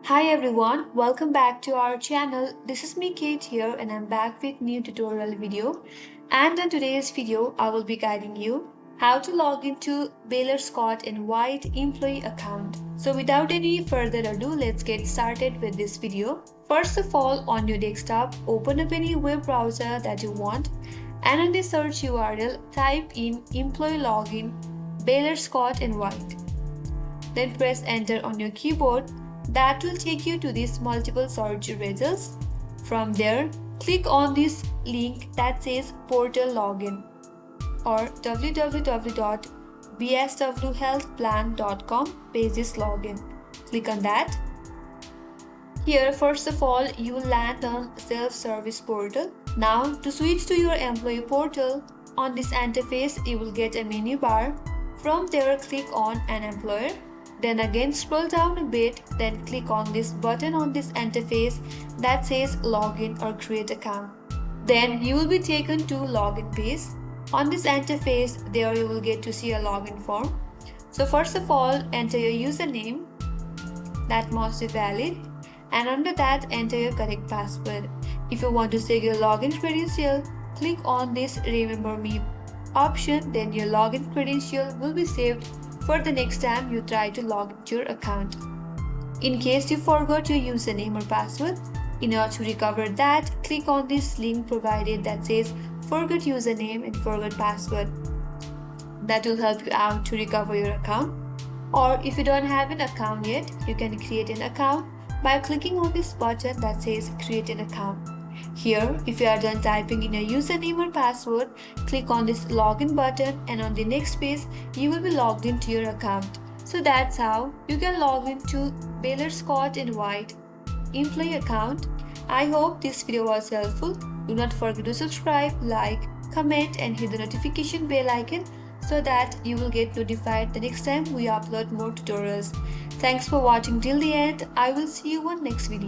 Hi everyone, welcome back to our channel. This is me Kate here and I'm back with new tutorial video. And in today's video, I will be guiding you how to log into Baylor Scott and White employee account. So without any further ado, let's get started with this video. First of all, on your desktop, open up any web browser that you want and on the search URL, type in employee login Baylor Scott and White. Then press enter on your keyboard. That will take you to these multiple search results. From there, click on this link that says portal login or www.bswhealthplan.com pages login. Click on that. Here, first of all, you will land on self-service portal. Now, to switch to your employee portal, on this interface, you will get a menu bar. From there, click on an employer. Then again scroll down a bit, then click on this button on this interface that says login or create account. Then you will be taken to login page. On this interface, there you will get to see a login form. So first of all, enter your username that must be valid, and under that enter your correct password. If you want to save your login credential, click on this remember me option, then your login credential will be saved for the next time you try to log into your account. In case you forgot your username or password, in order to recover that, click on this link provided that says forgot username and forgot password. That will help you out to recover your account. Or if you don't have an account yet, you can create an account by clicking on this button that says create an account. Here, if you are done typing in your username or password, click on this login button and on the next page, you will be logged into your account. So that's how you can log into Baylor Scott and White employee account. I hope this video was helpful. Do not forget to subscribe, like, comment and hit the notification bell icon so that you will get notified the next time we upload more tutorials. Thanks for watching till the end. I will see you on next video.